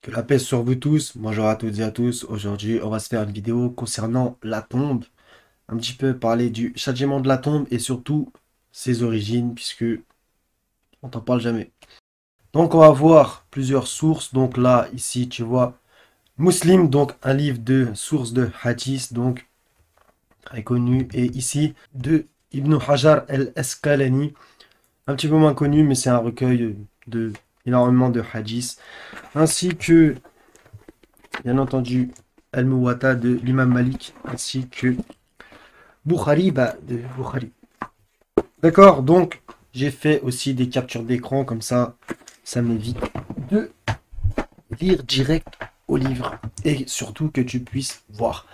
Que la paix sur vous tous. Bonjour à toutes et à tous. Aujourd'hui, on va se faire une vidéo concernant la tombe. Un petit peu parler du châtiment de la tombe et surtout ses origines, puisque on t'en parle jamais. Donc, on va voir plusieurs sources. Donc là, ici, tu vois, Muslim, donc un livre de source de hadith, donc très connu. Et ici, de Ibn Hajar el-Asqalani, un petit peu moins connu, mais c'est un recueil de énormément de hadiths. Ainsi que bien entendu, Al-Muwatta de l'imam Malik, ainsi que Bukhari, de Bukhari. D'accord, donc j'ai fait aussi des captures d'écran, comme ça m'évite de lire direct au livre, et surtout que tu puisses voir.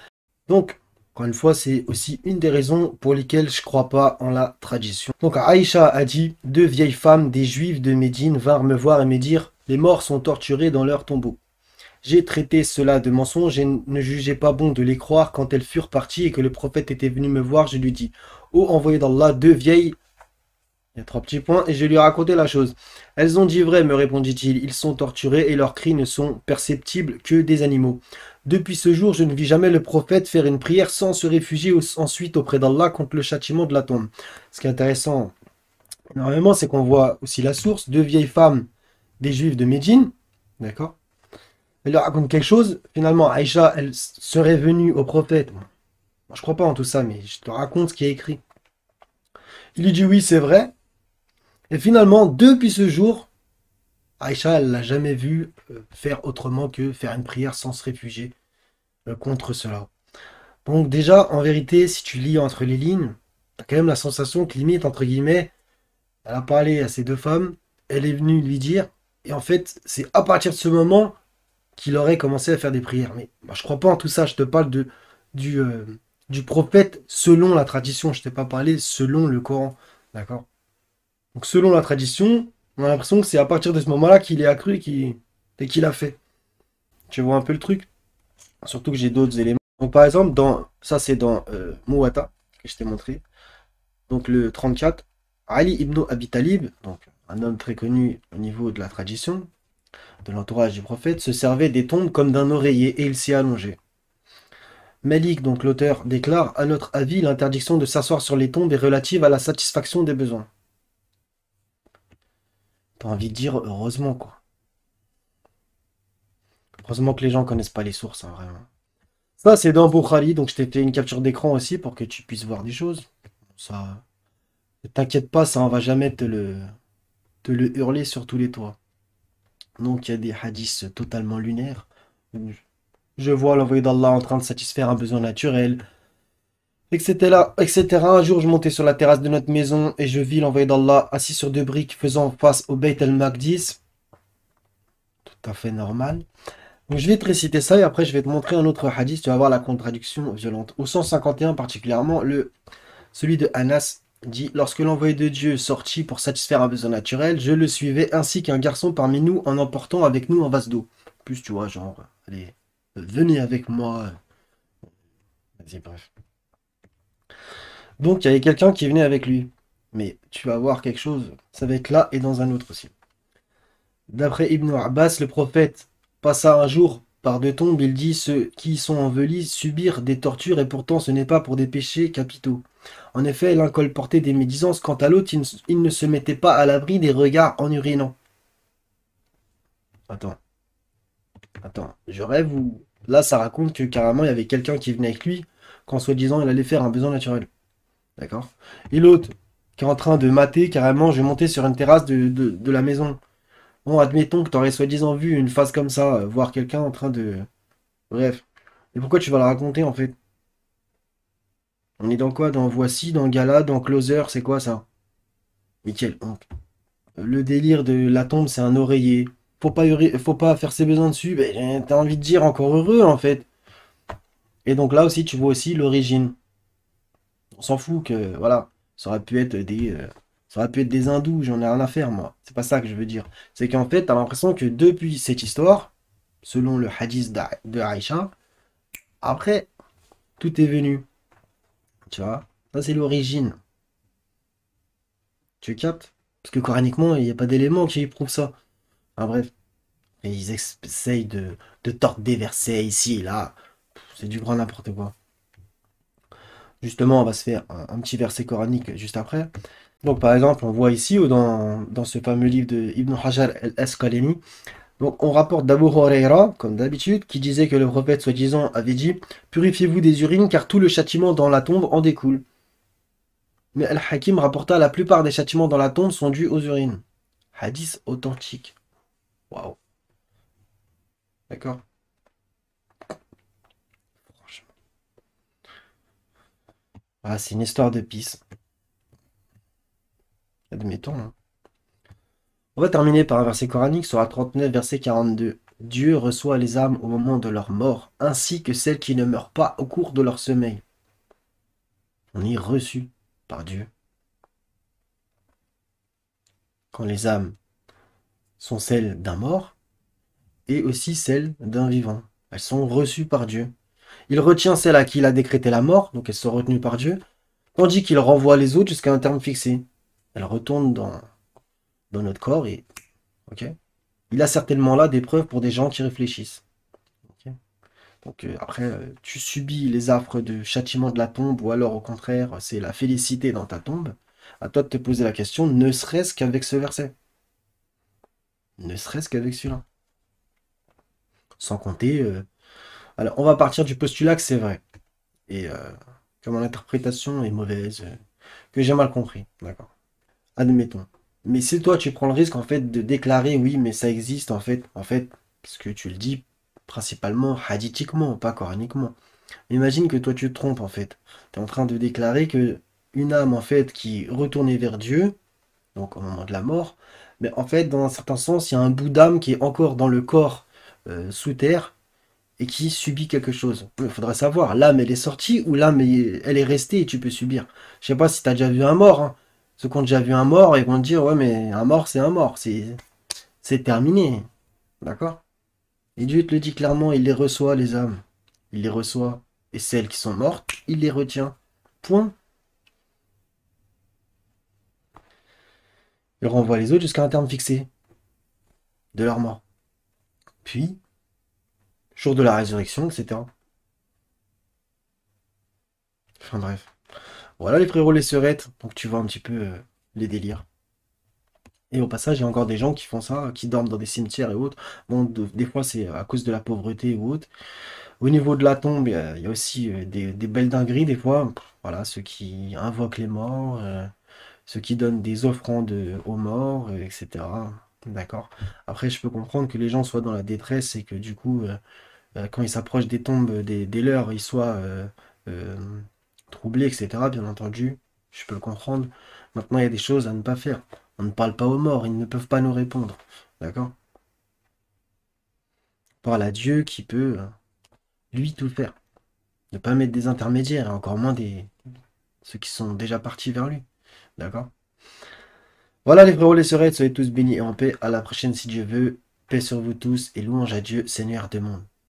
Donc, encore une fois, c'est aussi une des raisons pour lesquelles je crois pas en la tradition. Donc Aïcha a dit, deux vieilles femmes des Juifs de Médine vinrent me voir et me dire, les morts sont torturés dans leur tombeau. J'ai traité cela de mensonge et ne jugeais pas bon de les croire. Quand elles furent parties et que le prophète était venu me voir, je lui dis, ô envoyé d'Allah, deux vieilles, il y a trois petits points, et je lui ai raconté la chose. Elles ont dit vrai, me répondit-il, ils sont torturés et leurs cris ne sont perceptibles que des animaux. Depuis ce jour, je ne vis jamais le prophète faire une prière sans se réfugier ensuite auprès d'Allah contre le châtiment de la tombe. Ce qui est intéressant énormément, c'est qu'on voit aussi la source, deux vieilles femmes des Juifs de Médine, d'accord? Elle leur raconte quelque chose. Finalement, Aïcha, elle serait venue au prophète. Moi, je crois pas en tout ça, mais je te raconte ce qui est écrit. Il lui dit oui, c'est vrai. Et finalement, depuis ce jour, Aïcha, elle l'a jamais vu faire autrement que faire une prière sans se réfugier contre cela. Donc déjà, en vérité, si tu lis entre les lignes, t'as quand même la sensation que limite, entre guillemets, elle a parlé à ces deux femmes, elle est venue lui dire, et en fait, c'est à partir de ce moment qu'il aurait commencé à faire des prières. Mais moi, je crois pas en tout ça. Je te parle du, euh, du prophète selon la tradition. Je t'ai pas parlé selon le Coran. D'accord? Donc, selon la tradition, on a l'impression que c'est à partir de ce moment-là qu'il est accru et qu'il a fait. Tu vois un peu le truc? Surtout que j'ai d'autres éléments. Donc, par exemple, ça, c'est dans Muwatta, que je t'ai montré. Donc, le 34, Ali ibn Abi Talib, donc un homme très connu au niveau de la tradition, de l'entourage du prophète, se servait des tombes comme d'un oreiller et il s'y allongeait. Malik, donc l'auteur, déclare à notre avis, l'interdiction de s'asseoir sur les tombes est relative à la satisfaction des besoins. T'as envie de dire heureusement, quoi. Heureusement que les gens connaissent pas les sources, hein, vraiment. Ça, c'est dans Bukhari, donc je t'ai fait une capture d'écran aussi pour que tu puisses voir des choses. Ça, ne t'inquiète pas, ça on va jamais te le hurler sur tous les toits. Donc il y a des hadiths totalement lunaires. Où je vois l'envoyé d'Allah en train de satisfaire un besoin naturel, etc., etc. Un jour, je montais sur la terrasse de notre maison et je vis l'envoyé d'Allah assis sur deux briques faisant face au Beit el-Maqdis. Tout à fait normal. Donc, je vais te réciter ça et après, je vais te montrer un autre hadith. Tu vas voir la contradiction violente. Au 151 particulièrement, celui de Anas dit, lorsque l'envoyé de Dieu sortit pour satisfaire un besoin naturel, je le suivais ainsi qu'un garçon parmi nous en emportant avec nous un vase d'eau. Plus, tu vois, genre, allez, venez avec moi. Vas-y, bref. Donc, il y avait quelqu'un qui venait avec lui. Mais tu vas voir quelque chose, ça va être là et dans un autre aussi. D'après Ibn Abbas, le prophète passa un jour par deux tombes, il dit, ceux qui y sont envelis subirent des tortures et pourtant ce n'est pas pour des péchés capitaux. En effet, l'un colportait des médisances, quant à l'autre, il ne se mettait pas à l'abri des regards en urinant. Attends, attends, je rêve ou... Là, ça raconte que carrément, il y avait quelqu'un qui venait avec lui, qu'en soi-disant, il allait faire un besoin naturel. D'accord? Et l'autre, qui est en train de mater, carrément, je vais monter sur une terrasse de la maison. Bon, admettons que tu aurais soi-disant vu une phase comme ça, voir quelqu'un en train de... Bref. Et pourquoi tu vas la raconter, en fait? On est dans quoi? Dans Voici, dans Gala, dans Closer, c'est quoi ça? Mais quelle honte. Le délire de la tombe, c'est un oreiller. Faut pas faire ses besoins dessus. Ben, t'as envie de dire encore heureux, en fait. Et donc là aussi, tu vois aussi l'origine. On s'en fout que, voilà, ça aurait pu être des hindous, j'en ai rien à faire, moi. C'est pas ça que je veux dire. C'est qu'en fait, t'as l'impression que depuis cette histoire, selon le hadith de Aïcha, après, tout est venu. Tu vois? Ça, c'est l'origine. Tu captes? Parce que coraniquement, il n'y a pas d'éléments qui prouvent ça. Enfin, bref. Et ils essayent de tordre des versets ici et là. C'est du grand n'importe quoi. Justement, on va se faire un petit verset coranique juste après. Donc, par exemple, on voit ici, ou dans ce fameux livre de Ibn Hajar al-Asqalani, donc on rapporte d'Abu Huraira, comme d'habitude, qui disait que le prophète, soi-disant, avait dit purifiez-vous des urines, car tout le châtiment dans la tombe en découle. Mais Al-Hakim rapporta la plupart des châtiments dans la tombe sont dus aux urines. Hadith authentique. Waouh. D'accord. Franchement. Ah, c'est une histoire de pisse. Admettons, hein. On va terminer par un verset coranique, Sourate 39, verset 42. Dieu reçoit les âmes au moment de leur mort, ainsi que celles qui ne meurent pas au cours de leur sommeil. On est reçu par Dieu. Quand les âmes sont celles d'un mort et aussi celles d'un vivant. Elles sont reçues par Dieu. Il retient celles à qui il a décrété la mort, donc elles sont retenues par Dieu, tandis qu'il renvoie les autres jusqu'à un terme fixé. Elles retournent dans notre corps et... ok. Il a certainement là des preuves pour des gens qui réfléchissent. Ok. Donc après, tu subis les affres de châtiment de la tombe, ou alors au contraire, c'est la félicité dans ta tombe. À toi de te poser la question, ne serait-ce qu'avec ce verset. Ne serait-ce qu'avec celui-là. Sans compter... alors, on va partir du postulat que c'est vrai. Et que mon interprétation est mauvaise, que j'ai mal compris. D'accord. Admettons. Mais si toi, tu prends le risque, en fait, de déclarer, oui, mais ça existe, en fait, parce que tu le dis principalement hadithiquement, pas coraniquement. Imagine que toi, tu te trompes, en fait. Tu es en train de déclarer que une âme, en fait, qui retournait vers Dieu, donc au moment de la mort, mais en fait, dans un certain sens, il y a un bout d'âme qui est encore dans le corps sous terre et qui subit quelque chose. Il faudrait savoir, l'âme, elle est sortie ou l'âme, elle est restée et tu peux subir. Je sais pas si tu as déjà vu un mort, hein. Ceux qui ont déjà vu un mort, ils vont te dire, ouais, mais un mort, c'est un mort, c'est terminé. D'accord? Et Dieu te le dit clairement, il les reçoit, les âmes. Il les reçoit. Et celles qui sont mortes, il les retient. Point. Il renvoie les autres jusqu'à un terme fixé de leur mort. Puis, jour de la résurrection, etc. Enfin bref. Voilà les frérots, les sœurettes. Donc tu vois un petit peu les délires. Et au passage, il y a encore des gens qui font ça, qui dorment dans des cimetières et autres. Bon, des fois, c'est à cause de la pauvreté ou autre. Au niveau de la tombe, il y a aussi des belles dingueries, des fois. Voilà, ceux qui invoquent les morts, ceux qui donnent des offrandes aux morts, etc. D'accord. Après, je peux comprendre que les gens soient dans la détresse et que du coup, quand ils s'approchent des tombes des leurs, ils soient euh, troublés, etc. Bien entendu, je peux le comprendre. Maintenant, il y a des choses à ne pas faire. On ne parle pas aux morts, ils ne peuvent pas nous répondre. D'accord? On parle à Dieu qui peut, lui, tout faire. Ne pas mettre des intermédiaires, et encore moins ceux qui sont déjà partis vers lui. D'accord? Voilà les frérots, les sœurs, soyez tous bénis et en paix. À la prochaine si Dieu veut. Paix sur vous tous et louange à Dieu, Seigneur des mondes.